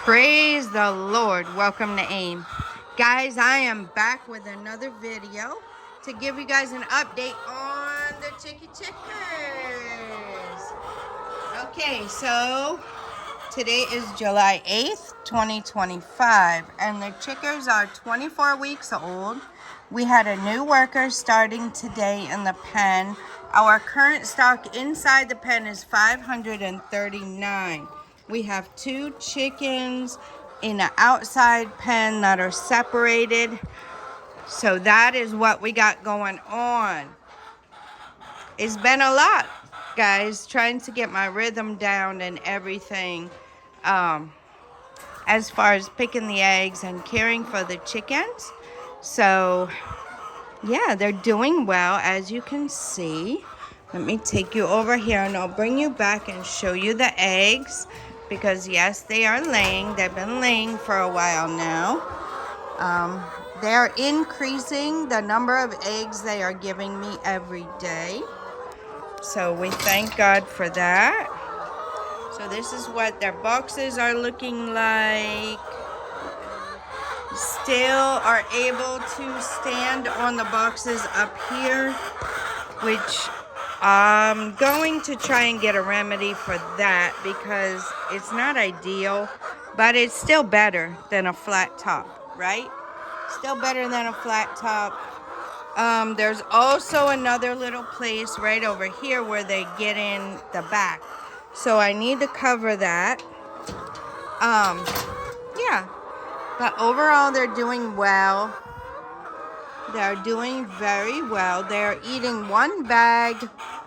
Praise the Lord. Welcome to AIM. Guys, I am back with another video to give you guys an update on the chickers. Okay, so today is July 8th, 2025, and the chickers are 24 weeks old. We had a new worker starting today in the pen. Our current stock inside the pen is 539. We have 2 chickens in an outside pen that are separated. So that is what we got going on. It's been a lot, guys, trying to get my rhythm down and everything. As far as picking the eggs and caring for the chickens. So, yeah, they're doing well, as you can see. Let me take you over here and I'll bring you back and show you the eggs. Because, yes, they are laying. They've been laying for a while now. They are increasing the number of eggs they are giving me every day. So we thank God for that. So this is what their boxes are looking like. Still are able to stand on the boxes up here, which I'm going to try and get a remedy for that because it's not ideal, but it's still better than a flat top, right? Still better than a flat top. There's also another little place right over here where they get in the back. So I need to cover that. Yeah. But overall, they're doing well. They're doing very well. They're eating 1 bag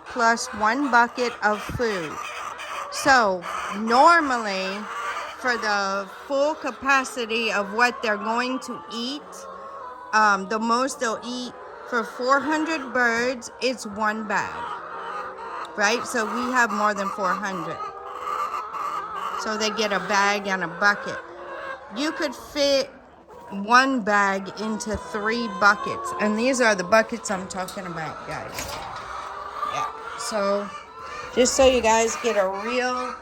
plus 1 bucket of food. So normally, for the full capacity of what they're going to eat, the most they'll eat for 400 birds, it's 1 bag. Right? So we have more than 400. So they get a bag and a bucket. You could fit 1 bag into 3 buckets. And these are the buckets I'm talking about, guys. Yeah. So, just so you guys get a real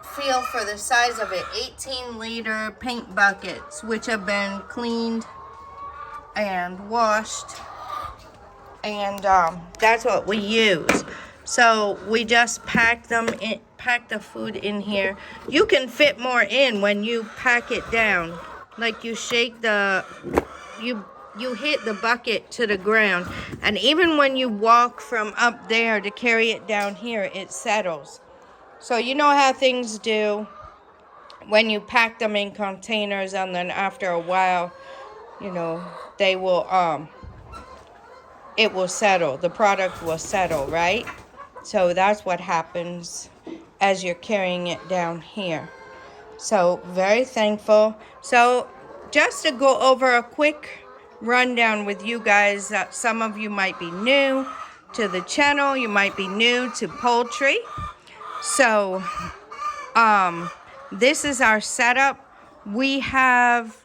feel for the size of it, 18-liter paint buckets, which have been cleaned and washed. And that's what we use. So, we just pack them in. Pack the food in here. You can fit more in when you pack it down. Like you shake the, you hit the bucket to the ground. And even when you walk from up there to carry it down here, it settles. So you know how things do when you pack them in containers and then after a while, you know, they will, it will settle. The product will settle, right? So that's what happens as you're carrying it down here. So very thankful. So just to go over a quick rundown with you guys, some of you might be new to the channel, you might be new to poultry. So this is our setup. We have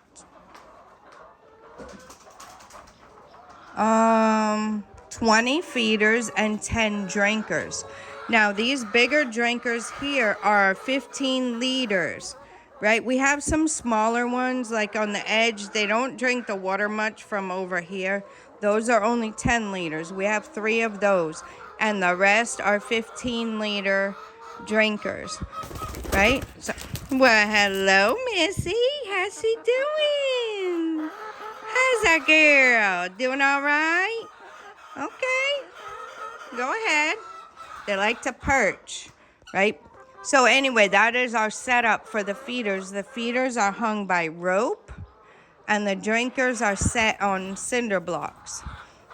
20 feeders and 10 drinkers. Now, these bigger drinkers here are 15 liters, right? We have some smaller ones, like on the edge. They don't drink the water much from over here. Those are only 10 liters. We have 3 of those. And the rest are 15-liter drinkers, right? So, well, hello, Missy. How's she doing? How's that girl? Doing all right? Okay. Go ahead. They like to perch, right? So anyway, that is our setup for the feeders. The feeders are hung by rope, and the drinkers are set on cinder blocks.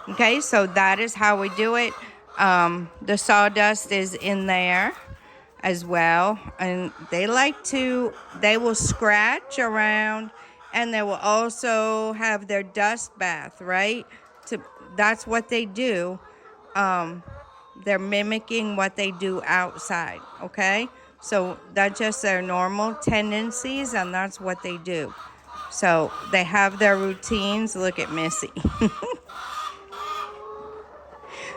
Okay, so that is how we do it. The sawdust is in there as well, and they will scratch around, and they will also have their dust bath, right? That's what they do. They're mimicking what they do outside, okay? So that's just their normal tendencies, and that's what they do. So they have their routines. Look at Missy.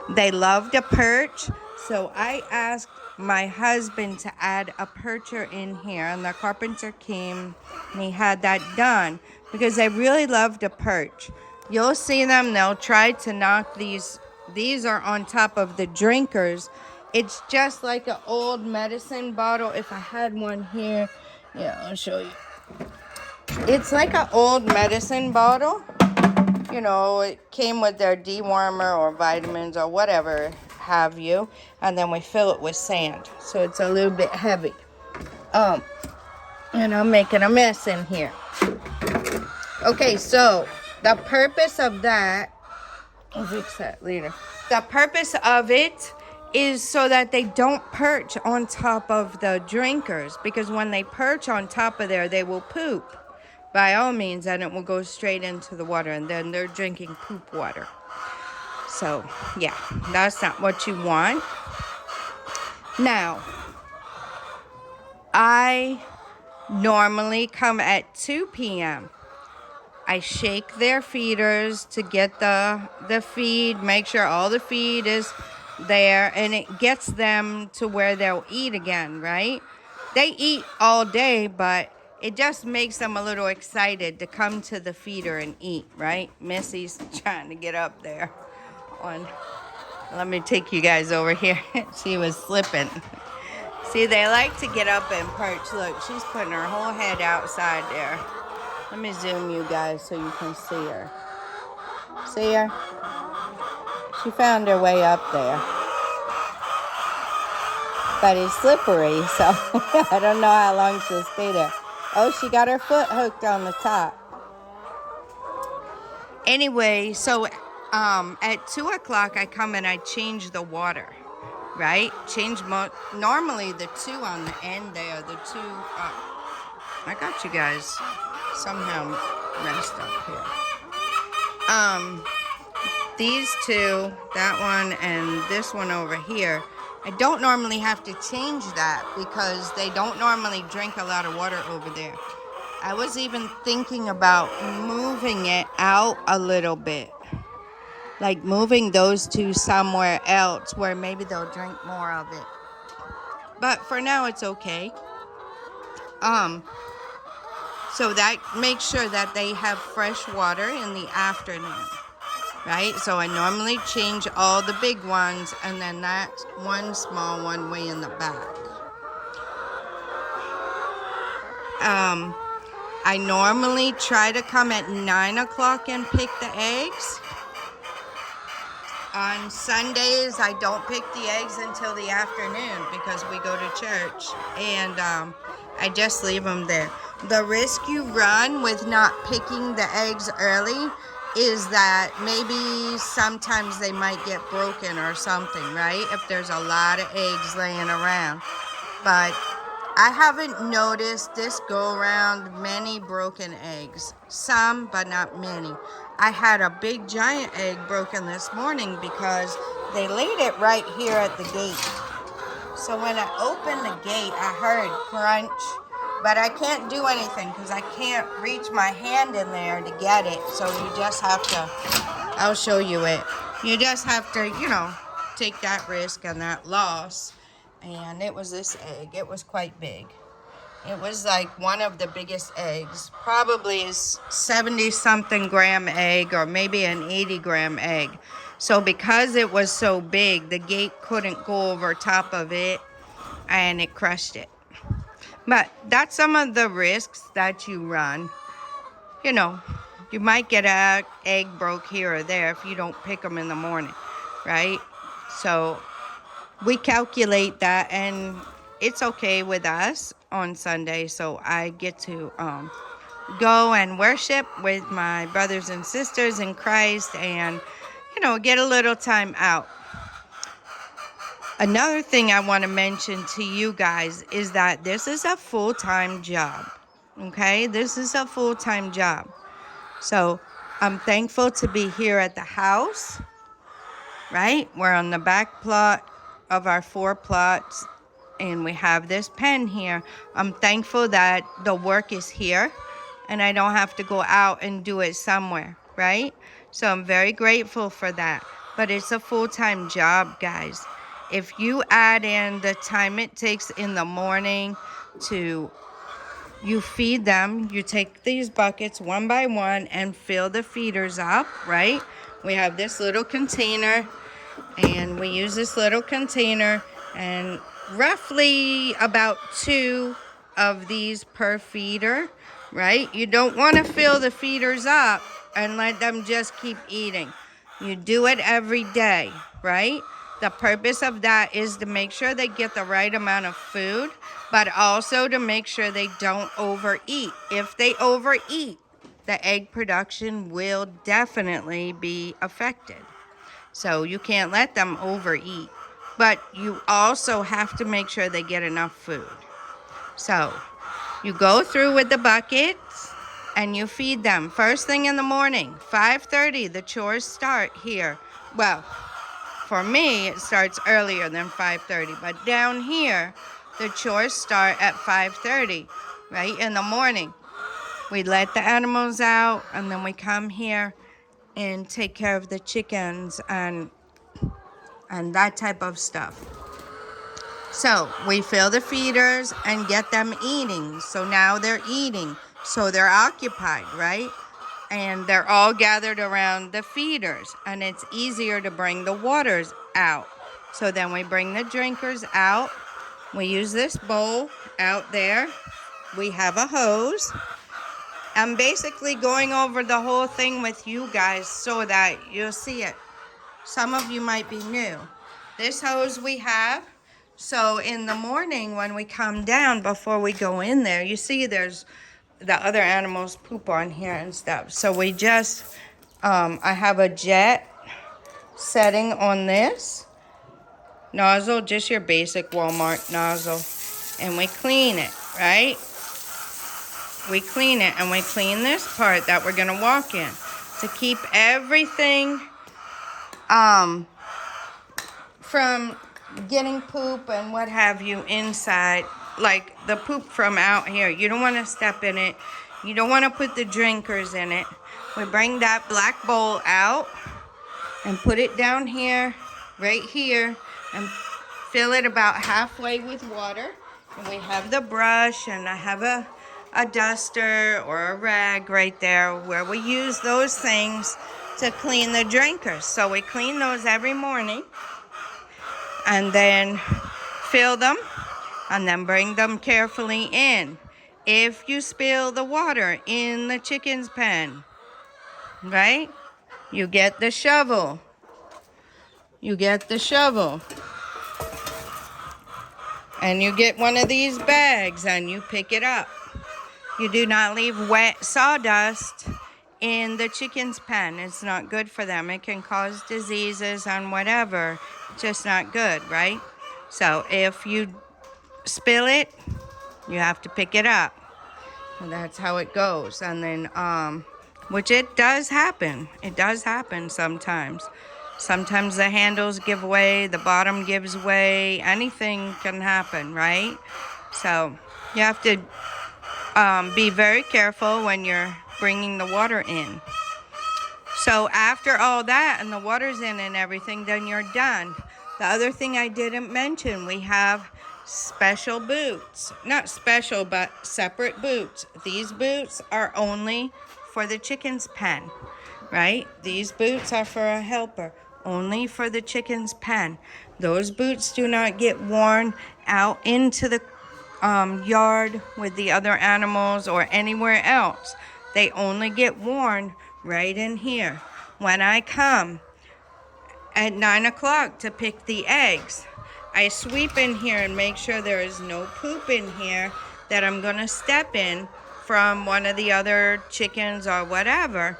They love to perch. So I asked my husband to add a percher in here, and the carpenter came and he had that done because they really love to perch. You'll see them, they'll try to knock these are on top of the drinkers. It's just like an old medicine bottle. If I had one here, yeah, I'll show you. It's like an old medicine bottle. You know, it came with their dewormer or vitamins or whatever have you, and then we fill it with sand, so it's a little bit heavy. And I'm making a mess in here. Okay, so the purpose of that, I'll fix that later. The purpose of it is so that they don't perch on top of the drinkers, because when they perch on top of there, they will poop. By all means, and it will go straight into the water, and then they're drinking poop water. So, yeah, that's not what you want. Now, I normally come at 2 p.m. I shake their feeders to get the feed, make sure all the feed is there, and it gets them to where they'll eat again, right? They eat all day, but it just makes them a little excited to come to the feeder and eat, right? Missy's trying to get up there. Let me take you guys over here. She was slipping. See, they like to get up and perch. Look, she's putting her whole head outside there. Let me zoom you guys so you can see her. See her? She found her way up there. But it's slippery, so I don't know how long she'll stay there. Oh, she got her foot hooked on the top. Anyway, so at 2 o'clock I come and I change the water, right? Normally the 2 on the end there, the 2, I got you guys somehow messed up here. These 2, that one and this one over here, I don't normally have to change that because they don't normally drink a lot of water over there. I was even thinking about moving it out a little bit. Like moving those 2 somewhere else where maybe they'll drink more of it. But for now, it's okay. So that makes sure that they have fresh water in the afternoon. Right? So I normally change all the big ones, and then that one small one way in the back. I normally try to come at 9 o'clock and pick the eggs. On Sundays, I don't pick the eggs until the afternoon because we go to church, and I just leave them there. The risk you run with not picking the eggs early is that maybe sometimes they might get broken or something, right? If there's a lot of eggs laying around. But I haven't noticed this go around many broken eggs. Some, but not many. I had a big giant egg broken this morning because they laid it right here at the gate. So when I opened the gate, I heard crunch. But I can't do anything because I can't reach my hand in there to get it. So you just have to, I'll show you it. You just have to, take that risk and that loss. And it was this egg. It was quite big. It was like one of the biggest eggs. Probably a 70-something gram egg or maybe an 80-gram egg. So because it was so big, the gate couldn't go over top of it and it crushed it. But that's some of the risks that you run. You might get an egg broke here or there if you don't pick them in the morning, right? So we calculate that, and it's okay with us on Sunday. So I get to go and worship with my brothers and sisters in Christ and, get a little time out. Another thing I want to mention to you guys is that this is a full-time job, okay? This is a full-time job. So I'm thankful to be here at the house, right? We're on the back plot of our 4 plots, and we have this pen here. I'm thankful that the work is here, and I don't have to go out and do it somewhere, right? So I'm very grateful for that. But it's a full-time job, guys. If you add in the time it takes in the morning to, you feed them, you take these buckets one by one and fill the feeders up, right? We have this little container, and we use this little container, and roughly about 2 of these per feeder, right? You don't want to fill the feeders up and let them just keep eating. You do it every day, right? The purpose of that is to make sure they get the right amount of food, but also to make sure they don't overeat. If they overeat, the egg production will definitely be affected. So you can't let them overeat, but you also have to make sure they get enough food. So you go through with the buckets and you feed them. First thing in the morning, 5:30, the chores start here. Well, for me, it starts earlier than 5:30, but down here, the chores start at 5:30, right, in the morning. We let the animals out, and then we come here and take care of the chickens and that type of stuff. So we fill the feeders and get them eating. So now they're eating. So they're occupied, right? And they're all gathered around the feeders. And it's easier to bring the waters out. So then we bring the drinkers out. We use this bowl out there. We have a hose. I'm basically going over the whole thing with you guys so that you'll see it. Some of you might be new. This hose we have. So in the morning when we come down, before we go in there, you see there's the other animals poop on here and stuff. So we just, I have a jet setting on this nozzle, just your basic Walmart nozzle. And we clean it, right? We clean it, and we clean this part that we're gonna walk in to keep everything from getting poop and what have you inside, like the poop from out here. You don't want to step in it. You don't want to put the drinkers in it. We bring that black bowl out and put it down here, right here, and fill it about halfway with water. And we have the brush, and I have a duster or a rag right there where we use those things to clean the drinkers. So we clean those every morning and then fill them and then bring them carefully in. If you spill the water in the chicken's pen, right, you get the shovel. You get the shovel. And you get one of these bags and you pick it up. You do not leave wet sawdust in the chicken's pen. It's not good for them. It can cause diseases and whatever. Just not good, right? So if you spill it, you have to pick it up. And that's how it goes. And then, which it does happen. It does happen sometimes. Sometimes the handles give way, the bottom gives way, anything can happen, right? So you have to be very careful when you're bringing the water in. So after all that and the water's in and everything, then you're done. The other thing I didn't mention, we have special boots. Not special, but separate boots. These boots are only for the chicken's pen, right? These boots are for a helper, only for the chicken's pen. Those boots do not get worn out into the yard with the other animals or anywhere else. They only get worn right in here. When I come at 9 o'clock to pick the eggs, I sweep in here and make sure there is no poop in here that I'm gonna step in from one of the other chickens or whatever.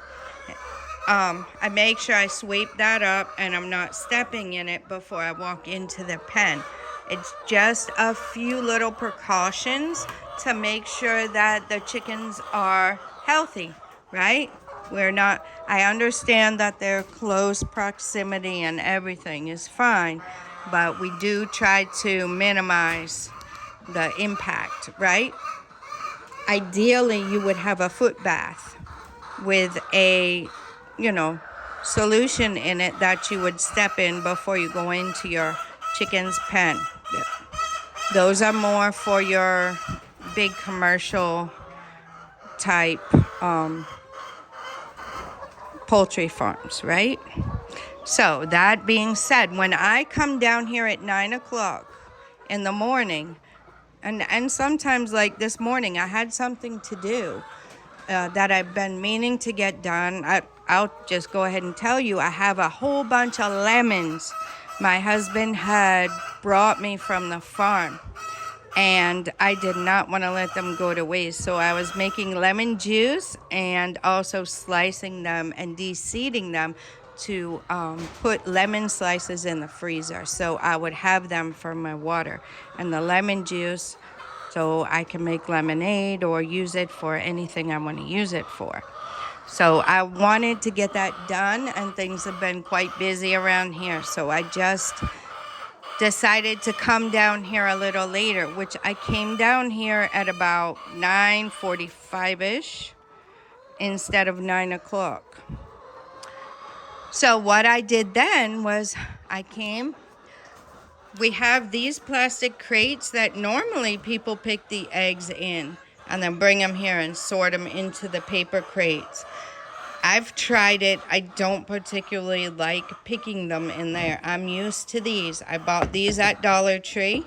I make sure I sweep that up and I'm not stepping in it before I walk into the pen. It's just a few little precautions to make sure that the chickens are healthy, right? I understand that their close proximity and everything is fine, but we do try to minimize the impact, right? Ideally, you would have a foot bath with a, solution in it that you would step in before you go into your chicken's pen. Those are more for your big commercial type poultry farms, right? So that being said, when I come down here at 9 o'clock in the morning, and sometimes like this morning, I had something to do that I've been meaning to get done. I'll just go ahead and tell you, I have a whole bunch of lemons my husband had brought me from the farm, and I did not want to let them go to waste. So I was making lemon juice and also slicing them and de-seeding them to put lemon slices in the freezer. So I would have them for my water. And the lemon juice, so I can make lemonade or use it for anything I want to use it for. So I wanted to get that done, and things have been quite busy around here. So I just decided to come down here a little later, which I came down here at about 9:45-ish instead of 9 o'clock. So what I did then was we have these plastic crates that normally people pick the eggs in and then bring them here and sort them into the paper crates. I've tried it. I don't particularly like picking them in there. I'm used to these. I bought these at Dollar Tree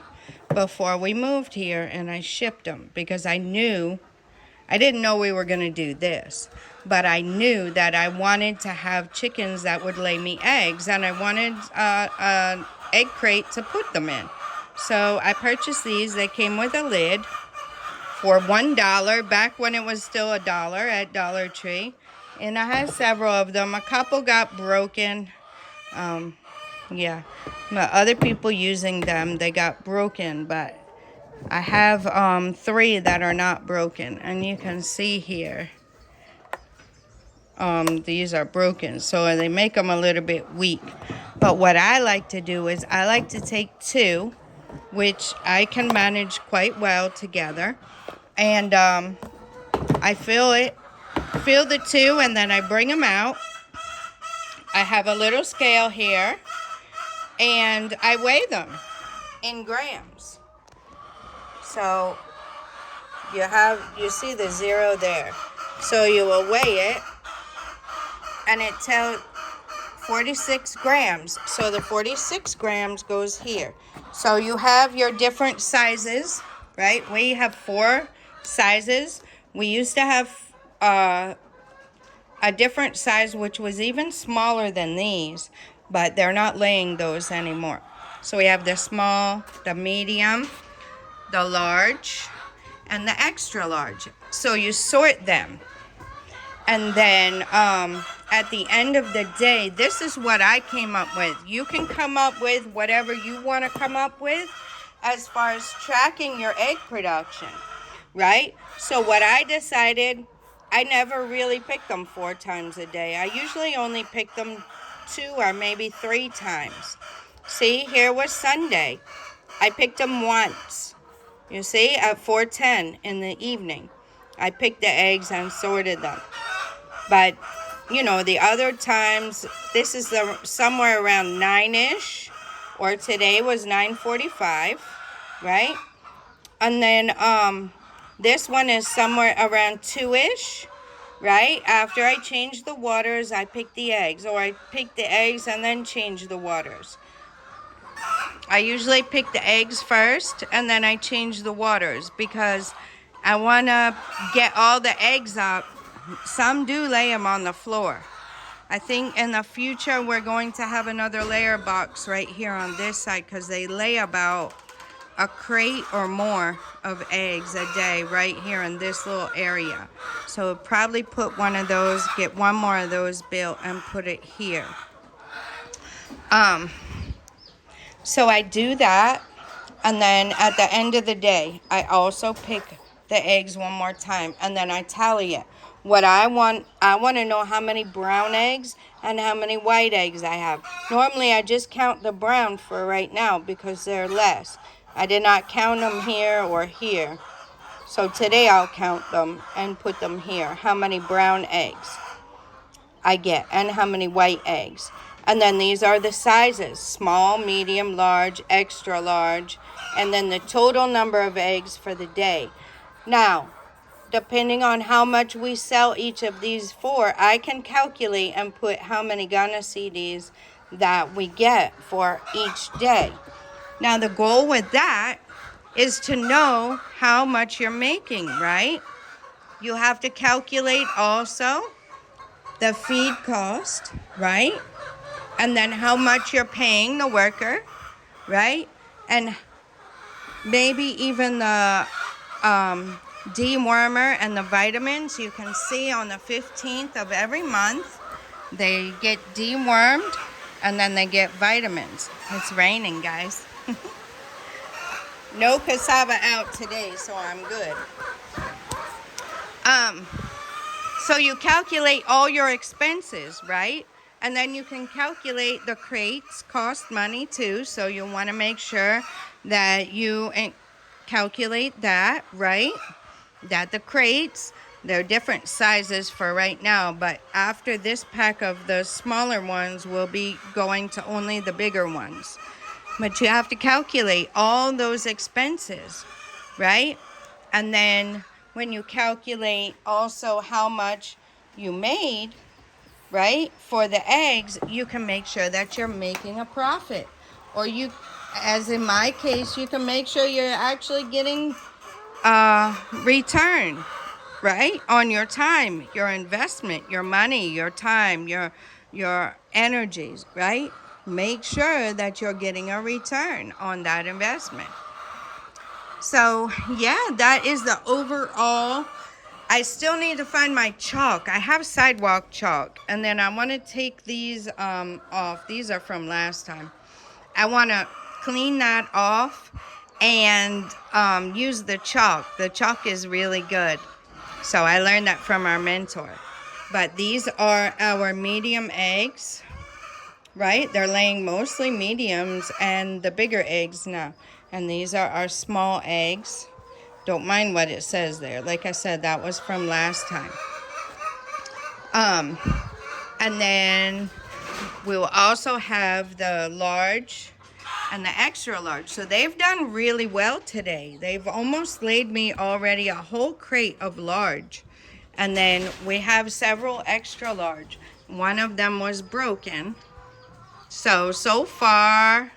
before we moved here, and I shipped them because I didn't know we were going to do this, but I knew that I wanted to have chickens that would lay me eggs, and I wanted an egg crate to put them in. So I purchased these. They came with a lid for $1 back when it was still $1 at Dollar Tree. And I had several of them. A couple got broken. Yeah, but other people using them, they got broken. But I have 3 that are not broken. And you can see here, these are broken. So they make them a little bit weak. But what I like to do is I like to take 2, which I can manage quite well together. And I fill the 2, and then I bring them out. I have a little scale here, and I weigh them in grams. So you see the 0 there. So you will weigh it, and it tells 46 grams. So the 46 grams goes here. So you have your different sizes, right? We have 4 sizes. We used to have a different size which was even smaller than these, but they're not laying those anymore. So we have the small, the medium, the large, and the extra large. So you sort them, and then at the end of the day, this is what I came up with. You can come up with whatever you want to come up with as far as tracking your egg production, right? So what I decided, I never really pick them 4 times a day. I usually only pick them 2 or maybe 3 times. See, here was Sunday. I picked them once. You see, at 4:10 in the evening. I picked the eggs and sorted them. But, you know, the other times, this is somewhere around 9-ish, or today was 9:45, right? And then this one is somewhere around 2-ish, right? After I change the waters, I pick the eggs, or I pick the eggs and then change the waters. I usually pick the eggs first, and then I change the waters because I want to get all the eggs up. Some do lay them on the floor. I think in the future we're going to have another layer box right here on this side because they lay about a crate or more of eggs a day right here in this little area. So we'll probably put one of those, get one more of those built and put it here. So I do that, and then at the end of the day, I also pick the eggs one more time, and then I tally it. What I want to know how many brown eggs and how many white eggs I have. Normally, I just count the brown for right now because they're less. I did not count them here or here. So today I'll count them and put them here. How many brown eggs I get and how many white eggs. And then these are the sizes: small, medium, large, extra large, and then the total number of eggs for the day. Now, depending on how much we sell each of these for, I can calculate and put how many Ghana cedis that we get for each day. Now, the goal with that is to know how much you're making, right? You have to calculate also the feed cost, right? And then how much you're paying the worker, right? And maybe even the dewormer and the vitamins. You can see on the 15th of every month, they get dewormed and then they get vitamins. It's raining, guys. No cassava out today, so I'm good. So you calculate all your expenses, right? And then you can calculate the crates cost money too, so you want to make sure that you calculate that, right? That the crates, they're different sizes for right now, but after this pack of the smaller ones, will be going to only the bigger ones. But you have to calculate all those expenses, right? And then when you calculate also how much you made, right, for the eggs, you can make sure that you're making a profit. Or you, as in my case, you can make sure you're actually getting return, right, on your time, your investment, your money, your time, your energies, right? Make sure that you're getting a return on that investment. So yeah, that is the overall. I still need to find my chalk. I have sidewalk chalk, and then I want to take these off. These are from last time. I want to clean that off and use the chalk. The chalk is really good. So I learned that from our mentor. But these are our medium eggs, right? They're laying mostly mediums and the bigger eggs now. And these are our small eggs. Don't mind what it says there. Like I said, that was from last time. And then we'll also have the large and the extra large. So they've done really well today. They've almost laid me already a whole crate of large. And then we have several extra large. One of them was broken. So far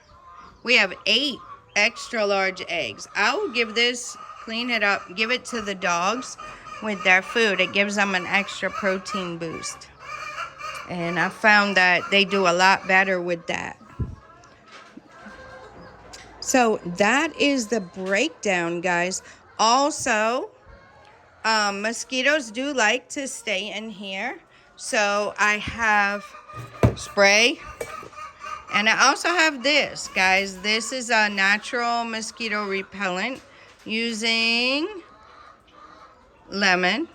we have 8 extra large eggs. I will give this, clean it up, give it to the dogs with their food. It gives them an extra protein boost. And I found that they do a lot better with that. So that is the breakdown, guys. Also, mosquitoes do like to stay in here. So I have spray. And I also have this, guys. This is a natural mosquito repellent using lemon.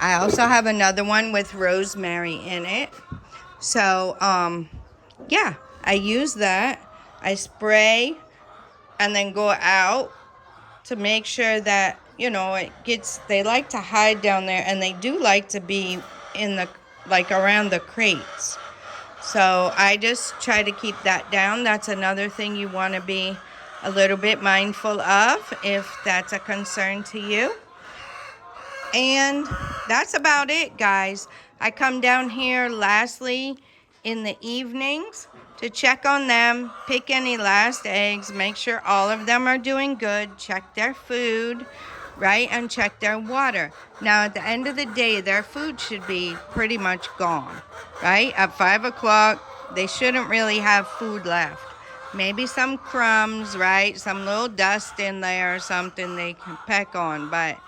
I also have another one with rosemary in it. So, yeah, I use that. I spray and then go out to make sure that, you know, it gets, they like to hide down there, and they do like to be in the, like around the crates. So I just try to keep that down. That's another thing you want to be a little bit mindful of if that's a concern to you. And that's about it, guys. I come down here lastly in the evenings to check on them, pick any last eggs, make sure all of them are doing good, check their food, right, and check their water. Now, at the end of the day, their food should be pretty much gone, right? At 5 o'clock, they shouldn't really have food left. Maybe some crumbs, right? Some little dust in there or something they can peck on, but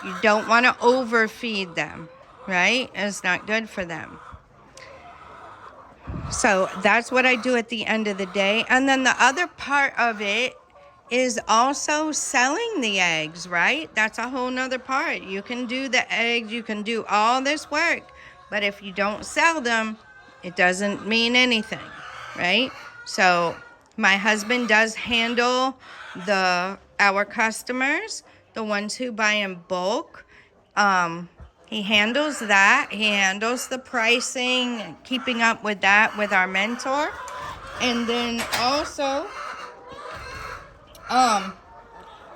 you don't want to overfeed them, right? It's not good for them. So that's what I do at the end of the day. And then the other part of it is also selling the eggs, right? That's a whole nother part. You can do the eggs, you can do all this work, but if you don't sell them, it doesn't mean anything, right? So my husband does handle our customers, the ones who buy in bulk. He handles that. He handles the pricing, keeping up with that with our mentor. And then also, oh,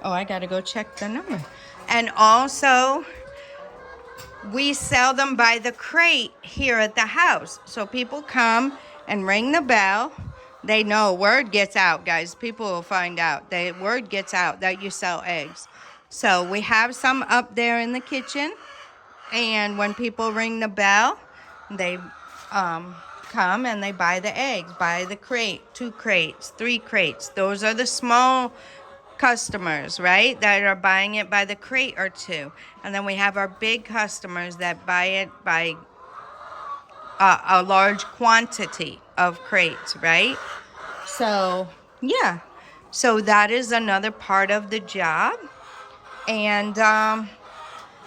I gotta go check the number. And also, we sell them by the crate here at the house. So people come and ring the bell. They know, word gets out, guys. People will find out. Word gets out that you sell eggs. So we have some up there in the kitchen. And when people ring the bell, they come and they buy the eggs, buy the crate, 2 crates, 3 crates. Those are the small customers, right, that are buying it by the crate or 2. And then we have our big customers that buy it by a large quantity of crates, right? So, yeah. So that is another part of the job. And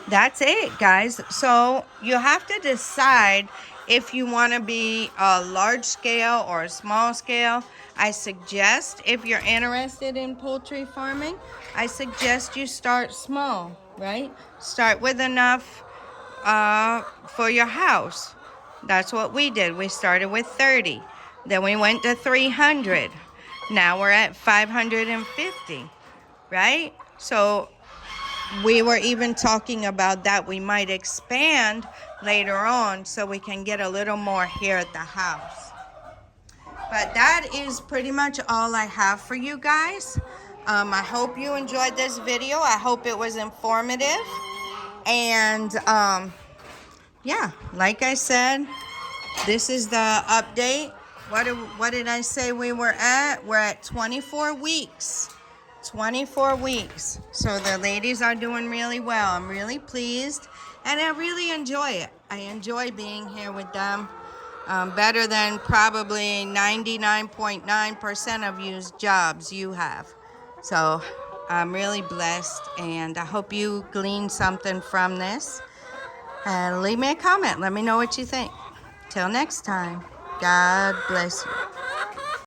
that's it, guys. So you have to decide if you want to be a large scale or a small scale. I suggest, if you're interested in poultry farming, I suggest you start small, right? Start with enough for your house. That's what we did. We started with 30. Then we went to 300. Now we're at 550, right? So we were even talking about that we might expand later on so we can get a little more here at the house. But that is pretty much all I have for you guys. I hope you enjoyed this video. I hope it was informative. And yeah, like I said, this is the update. What did I say we were at? We're at 24 weeks. 24 weeks. So the ladies are doing really well. I'm really pleased, and I really enjoy it. I enjoy being here with them. Better than probably 99.9% of you's jobs you have. So I'm really blessed, and I hope you glean something from this. And leave me a comment. Let me know what you think. Till next time, God bless you.